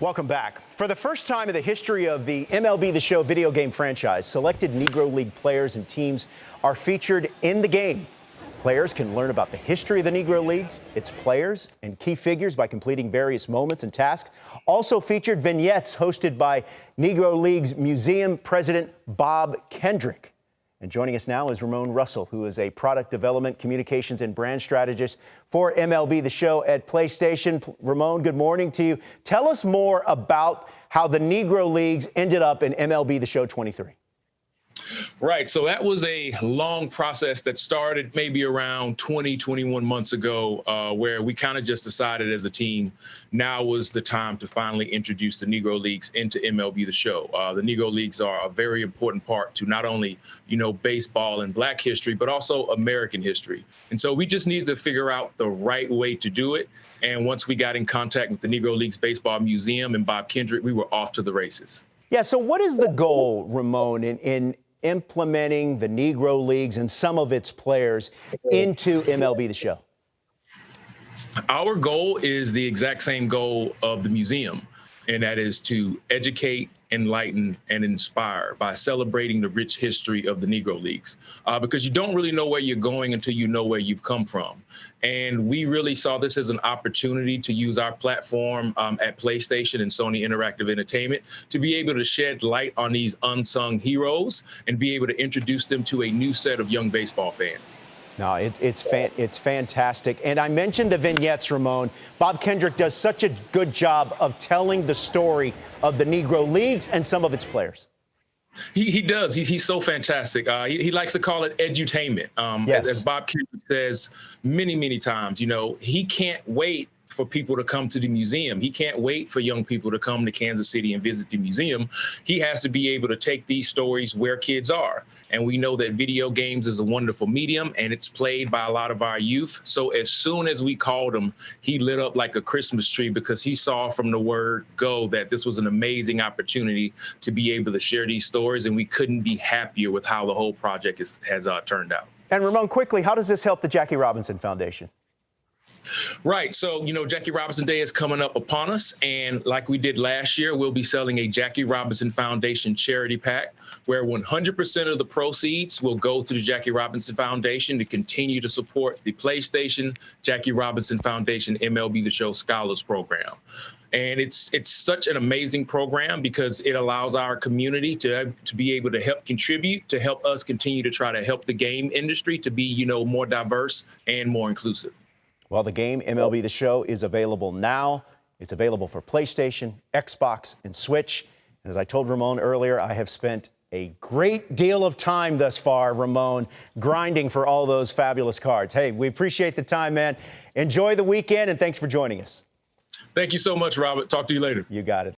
Welcome back. For the first time in the history of the MLB The Show video game franchise, selected Negro League players and teams are featured in the game. Players can learn about the history of the Negro Leagues, its players, and key figures by completing various moments and tasks. Also featured vignettes hosted by Negro Leagues Museum President Bob Kendrick. And joining us now is Ramone Russell, who is a product development, communications, and brand strategist for MLB The Show at PlayStation. Ramone, good morning to you. Tell us more about how the Negro Leagues ended up in MLB The Show 23. Right. So that was a long process that started maybe around 21 months ago, where we kind of just decided as a team, now was the time to finally introduce the Negro Leagues into MLB The Show. The Negro Leagues are a very important part to not only, baseball and Black history, but also American history. And so we just needed to figure out the right way to do it. And once we got in contact with the Negro Leagues Baseball Museum and Bob Kendrick, we were off to the races. Yeah, so what is the goal, Ramone, in implementing the Negro Leagues and some of its players into MLB The Show? Our goal is the exact same goal of the museum, and that is to educate, enlighten, and inspire by celebrating the rich history of the Negro Leagues, because you don't really know where you're going until you know where you've come from. And we really saw this as an opportunity to use our platform at PlayStation and Sony Interactive Entertainment to be able to shed light on these unsung heroes and be able to introduce them to a new set of young baseball fans. No, it's fantastic. And I mentioned the vignettes, Ramone. Bob Kendrick does such a good job of telling the story of the Negro Leagues and some of its players. He does. He's so fantastic. He likes to call it edutainment. Yes. As Bob Kendrick says many times, he can't wait for people to come to the museum. He can't wait for young people to come to Kansas City and visit the museum. He has to be able to take these stories where kids are. And we know that video games is a wonderful medium, and it's played by a lot of our youth. So as soon as we called him, he lit up like a Christmas tree because he saw from the word go that this was an amazing opportunity to be able to share these stories. And we couldn't be happier with how the whole project has turned out. And Ramone, quickly, how does this help the Jackie Robinson Foundation? Right. So, Jackie Robinson Day is coming up upon us. And like we did last year, we'll be selling a Jackie Robinson Foundation charity pack where 100% of the proceeds will go to the Jackie Robinson Foundation to continue to support the PlayStation Jackie Robinson Foundation MLB The Show Scholars Program. And it's such an amazing program because it allows our community to be able to help contribute, to help us continue to try to help the game industry to be, more diverse and more inclusive. Well, the game MLB The Show is available now. It's available for PlayStation, Xbox, and Switch. And as I told Ramone earlier, I have spent a great deal of time thus far, Ramone, grinding for all those fabulous cards. Hey, we appreciate the time, man. Enjoy the weekend, and thanks for joining us. Thank you so much, Robert. Talk to you later. You got it.